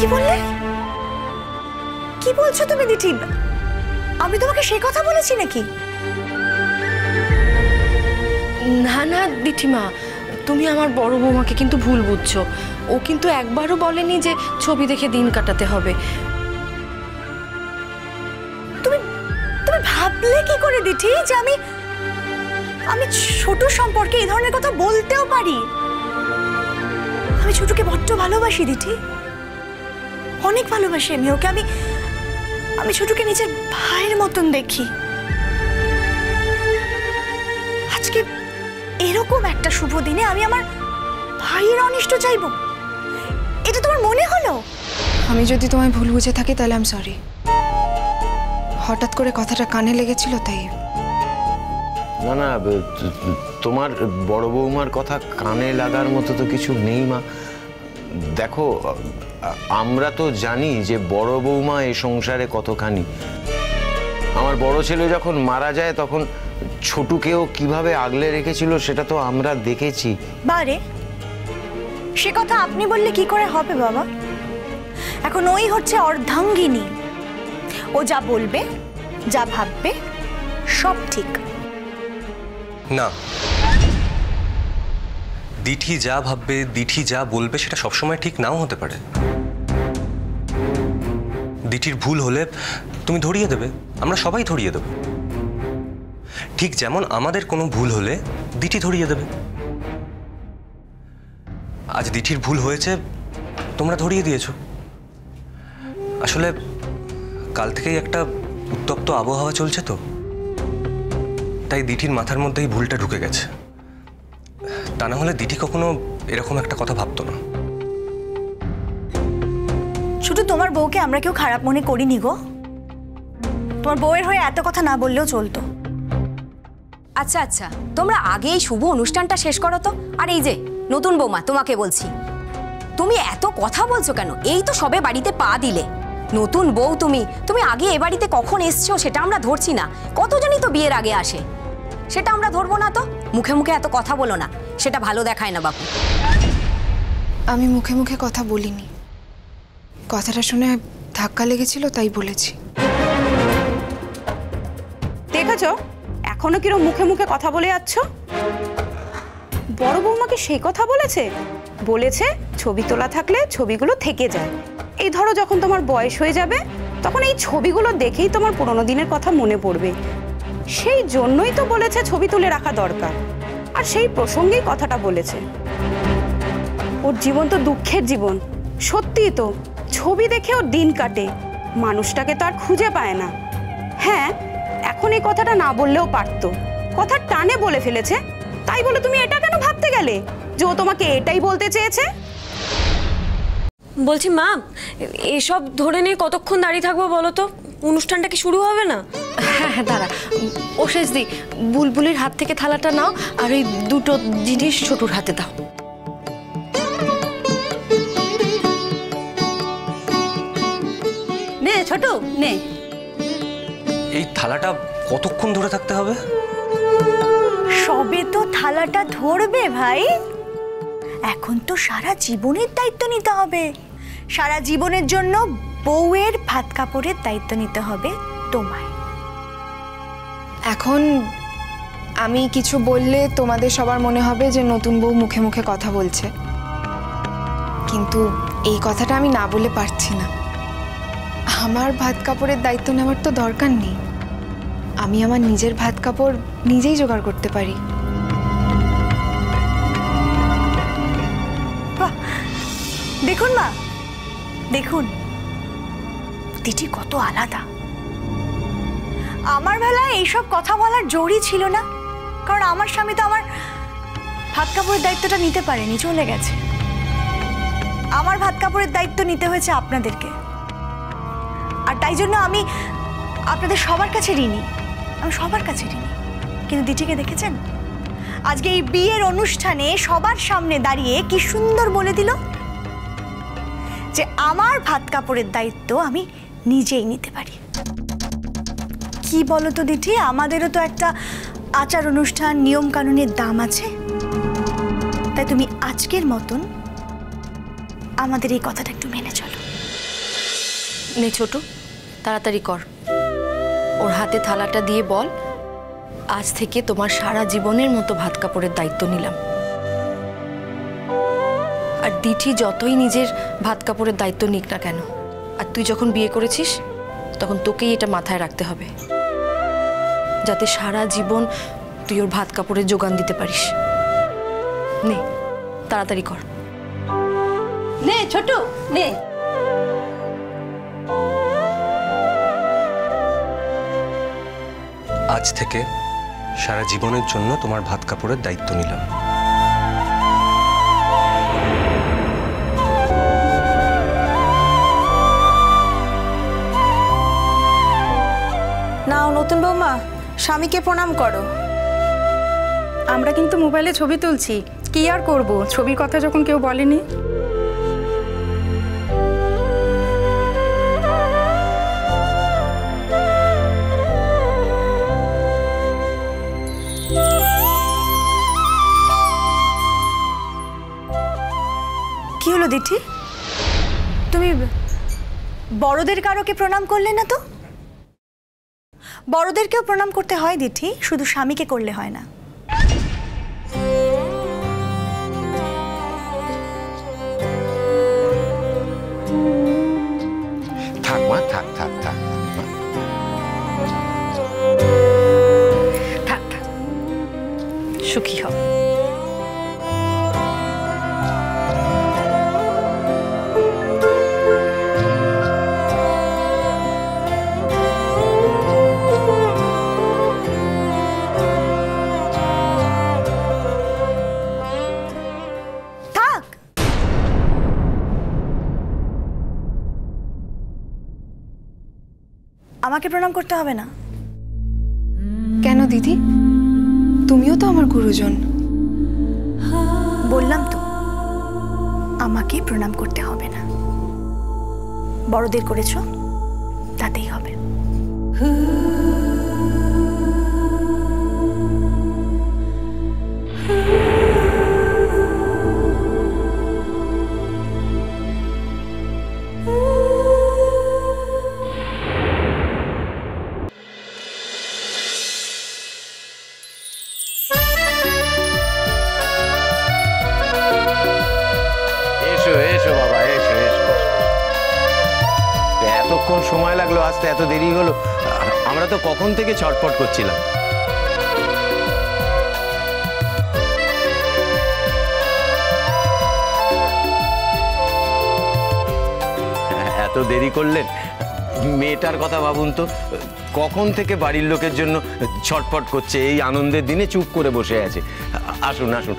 কি বললে? কি বলছো তুমি দিঠি? আমি তোমাকে সেই কথা বলেছি নাকি? না না দিঠিমা, তুমি আমার বড় বৌমাকে কিন্তু ভুল বুঝছো। ও কিন্তু একবারও বলেনি যে ছবি দেখে দিন কাটাতে হবে। তুমি তুমি ভাবলে কি করে দিঠি যে আমি আমি ছোট সম্পর্কে এই ধরনের কথা বলতেও পারি? আমি ছোটকে বড্ড ভালোবাসি দিঠি, অনেক ভালোবাসি আমি ওকে। আমি ছোটকে নিজের ভাইয়ের মতন দেখি। আজকে এরকম একটা শুভ দিনে আমি আমার ভাইয়ের অনিষ্ট চাইবো, এটা তোমার মনে হলো? আমি যদি তোমায় ভুল বুঝে থাকি তাহলে আমি সরি। হঠাৎ করে কথাটা কানে লেগেছিল তাই। না না, তোমার বড় বৌমার কথা কানে লাগার মতো তো কিছু নেই মা। দেখো, আমরা তো জানি যে বড় বৌমা এই সংসারে কতখানি। আমার বড় ছেলে যখন মারা যায় তখন ছোটুকেও কিভাবে আগলে রেখেছিল সেটা তো আমরা দেখেছি। বারে, সে কথা আপনি বললে কি করে হবে বাবা? এখন ওই হচ্ছে অর্ধাঙ্গিনী, ও যা বলবে যা ভাববে সব ঠিক। না, দিঠি যা ভাববে, দিঠি যা বলবে সেটা সবসময় ঠিক নাও হতে পারে। দিঠির ভুল হলে তুমি ধরিয়ে দেবে, আমরা সবাই ধরিয়ে দেব। ঠিক যেমন আমাদের কোনো ভুল হলে দিঠি ধরিয়ে দেবে। আজ দিঠির ভুল হয়েছে, তোমরা ধরিয়ে দিয়েছো। আসলে কাল থেকেই একটা উত্তপ্ত আবহাওয়া চলছে তো, তাই দিঠির মাথার মধ্যেই ভুলটা ঢুকে গেছে। তা না হলে দিঠি কখনো এরকম একটা কথা ভাবতো না। শুধু তোমার বউকে আমরা কেউ খারাপ মনে করিনি গো। তোমার বউয়ের হয়ে এত কথা না বললেও চলতো। আচ্ছা আচ্ছা, তোমরা আগে এই শুভ অনুষ্ঠানটা শেষ করো তো। আর এই যে নতুন বৌমা, তোমাকে বলছি, তুমি এত কথা বলছো কেন? এই তো সবে বাড়িতে পা দিলে, নতুন বউ তুমি। তুমি আগে এ বাড়িতে কখন এসছো সেটা আমরা ধরছি না। কতজনই তো বিয়ের আগে আসে, সেটা আমরা ধরবো না তো? মুখে মুখে এত কথা বলো না, সেটা ভালো দেখায় না বাপু। আমি মুখে মুখে কথা বলিনি, কথাটা শুনে ধাক্কা লেগেছিল তাই বলেছি। দেখেছো এখনো কিরম মুখে মুখে কথা বলে যাচ্ছ? বড় বৌমাকে সেই কথা বলেছে ছবি তোলা থাকলে ছবিগুলো থেকে যায়। এই ধরো যখন তোমার বয়স হয়ে যাবে তখন এই ছবিগুলো দেখেই তোমার পুরোনো দিনের কথা মনে পড়বে। সেই জন্যই তো বলেছে ছবি তুলে রাখা দরকার, আর সেই প্রসঙ্গেই কথাটা বলেছে। ওর জীবন তো দুঃখের জীবন, সত্যিই তো। ছবি দেখে ওর দিন কাটে, মানুষটাকে তো আর খুঁজে পায় না। হ্যাঁ, এখন এই কথাটা না বললেও পারতো, কথা টানে বলে ফেলেছে। তাই বলে তুমি এটা কেন ভাবতে গেলে যে ও তোমাকে এটাই বলতে চেয়েছে? বলছি মা, এসব ধরে নিয়ে কতক্ষণ দাঁড়িয়ে থাকবো বলো তো? অনুষ্ঠানটা কি শুরু হবে না? হ্যাঁ হ্যাঁ, দাঁড়া। অশেষ দি, বুলবুলির হাত থেকে থালাটা নাও আর এই দুটো জিনিস ছোটুর হাতে দাও। নে ছোট, নে। এই থালাটা কতক্ষণ ধরে থাকতে হবে? সবে তো থালাটা ধরবে ভাই, এখন তো সারা জীবনের দায়িত্ব নিতে হবে। সারা জীবনের জন্য বউয়ের ভাত কাপড়ের দায়িত্ব নিতে হবে তোমায়। এখন আমি কিছু বললে তোমাদের সবার মনে হবে যে নতুন বউ মুখে মুখে কথা বলছে, কিন্তু এই কথাটা আমি না বলে পারছি না। আমার ভাত কাপড়ের দায়িত্ব নেওয়ার তো দরকার নেই, আমি আমার নিজের ভাত কাপড় নিজেই জোগাড় করতে পারি। দেখুন মা, দেখুন দিদি কত আলাদা। আমার বেলায় এইসব কথা বলার জোরই ছিল না, কারণ আমার স্বামী তো আমার ভাত কাপড়ের দায়িত্বটা নিতে পারেনি, চলে গেছে। আমার ভাত কাপড়ের দায়িত্ব নিতে হয়েছে আপনাদেরকে, আর তাই জন্য আমি আপনাদের সবার কাছে ঋণী, আমি সবার কাছে ঋণী। কিন্তু দিদিকে দেখেছেন আজকে এই বিয়ের অনুষ্ঠানে সবার সামনে দাঁড়িয়ে কি সুন্দর বলে দিল যে আমার ভাত কাপড়ের দায়িত্ব আমি নিজেই নিতে পারি। কি বলো তো দিদি, আমাদেরও তো একটা আচার অনুষ্ঠান নিয়ম কানুনের দাম আছে। তাই তুমি আজকের মতন আমাদের এই কথাটা একটু মেনে চলো। নে ছোট, তাড়াতাড়ি কর। ওর হাতে থালাটা দিয়ে বল, আজ থেকে তোমার সারা জীবনের মতো ভাত কাপড়ের দায়িত্ব নিলাম। আর দিঠি যতই নিজের ভাত কাপড়ের দায়িত্ব নিক না কেন, আর তুই যখন বিয়ে করেছিস তখন তোকেই এটা মাথায় রাখতে হবে, যাতে সারা জীবন তুই ওর ভাত কাপড়ের যোগান দিতে পারিস। নে তাড়াতাড়ি কর। নে ছোট নে। আজ থেকে সারা জীবনের জন্য তোমার ভাত কাপড়ের দায়িত্ব নিলাম। নাও নতুন বৌমা, স্বামীকে প্রণাম করো। আমরা কিন্তু মোবাইলে ছবি তুলছি, কি আর করব, ছবির কথা যখন কেউ বলেনি। কি হলো দিঠি, তুমি বড়দের কারোকে প্রণাম করলে না তো? বড়দেরকেও প্রণাম করতে হয় দিঠি, শুধু স্বামীকে করলে হয় না। থাক মা, থাক থাক থাক মা। থাক থাক, সুখী হও। থাক, আমাকে প্রণাম করতে হবে না। কেন দিদি, তুমিও তো আমার গুরুজন। বললাম তো, আমাকে প্রণাম করতে হবে না। বড়দের করেছো, তাতেই হবে। এসো এসো বাবা, এসো এসো এসো। এতক্ষণ সময় লাগলো আসতে, এত দেরি হলো। আমরা তো কখন থেকে ছটফট করছিলাম। এত দেরি করলেন, মেয়েটার কথা ভাবুন তো, কখন থেকে বাড়ির লোকের জন্য ছটফট করছে, এই আনন্দের দিনে চুপ করে বসে আছে। আসুন আসুন,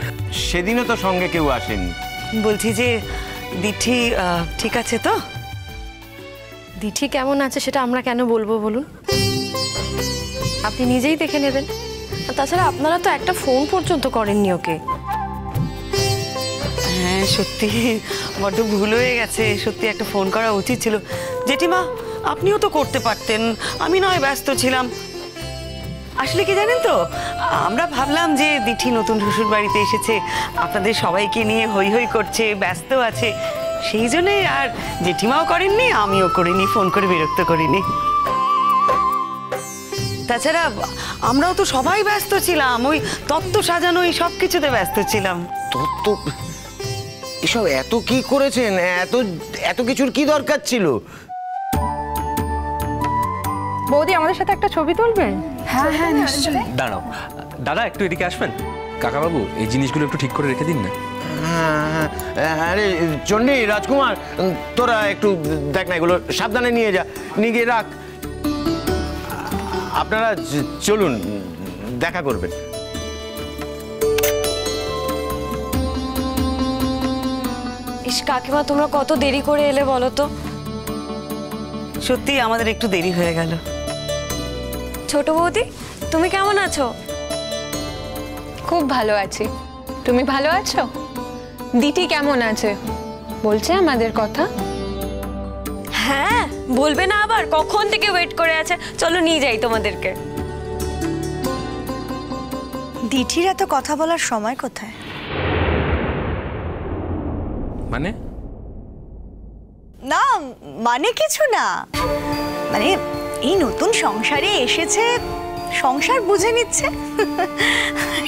সেদিনও তো সঙ্গে কেউ আসেননি। বলছি যে দিঠি ঠিক আছে তো? দিঠি কেমন আছে সেটা আমরা কেন বলবো বলুন, আপনি নিজেই দেখে নেবেন। আর তাছাড়া আপনারা তো একটা ফোন পর্যন্ত করেননি ওকে। হ্যাঁ সত্যি বড্ড ভুল হয়ে গেছে, সত্যি একটা ফোন করা উচিত ছিল। জেঠিমা আপনিও তো করতে পারতেন, আমি নয় ব্যস্ত ছিলাম। আসলে কি জানেন তো, আমরা ভাবলাম যে দিঠি নতুন শ্বশুর বাড়িতে এসেছে, আপনাদের সবাইকে নিয়ে হই হই করছে, ব্যস্ত আছে, সেই জন্যই। আর জেঠিমাও করেননি, আমিও করিনি, ফোন করে বিরক্ত করিনি। তাছাড়া আমরাও তো সবাই ব্যস্ত ছিলাম, ওই তত্ত্ব সাজানো এই সব কিছুতে ব্যস্ত ছিলাম। তত্ত্ব এসব এত কি করেছেন? এত এত কিছুর কি দরকার ছিল? বৌদি আমাদের সাথে একটা ছবি তুলবেন? হ্যাঁ হ্যাঁ নিশ্চয়ই। দাঁড়াও দাদা, একটু এদিকে আসবেন। কাকাবাবু, এই জিনিসগুলো একটু ঠিক করে রেখে দিন না। আরে চন্ডী, রাজকুমার, তোরা একটু দেখ না, এগুলো সাবধানে নিয়ে যা, নিয়ে গিয়ে রাখ। আপনারা চলুন, দেখা করবেন। ইস কাকিমা, তোমরা কত দেরি করে এলে বলো তো। সত্যি আমাদের একটু দেরি হয়ে গেল। ছোট বৌদি, তুমি কেমন আছো? খুব ভালো আছি, তুমি ভালো আছো? দিঠি কেমন আছে? বলছে আমাদের কথা? হ্যাঁ বলবে না আবার, কখন থেকে ওয়েট করে আছে। চলো নিয়ে যাই তোমাদেরকে। দিঠির এত কথা বলার সময় কোথায়? মানে নাও মানে কিছু না, মানে এই নতুন সংসারে এসেছে, সংসার বুঝে নিচ্ছে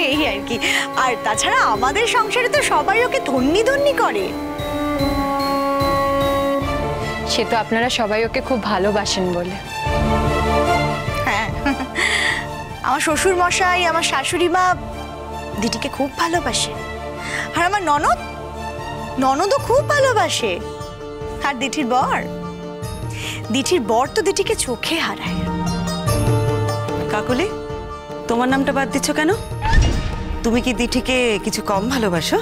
এই আর কি। আর তাছাড়া আমাদের সংসারে তো সবাই ওকে ধন্যি ধন্যি করে। সে তো আপনারা সবাই ওকে খুব ভালোবাসেন বলে। হ্যাঁ, আমার শ্বশুর মশাই, আমার শাশুড়ি মা দিটিকে খুব ভালোবাসে, আর আমার ননদও খুব ভালোবাসে। আর দিঠির বর তো দিটিকে চোখে হারায়। কাকুলি, তোমার নামটা বাদ দিচ্ছ কেন? তুমি কি দিঠিকে কিছু কম ভালোবাসো?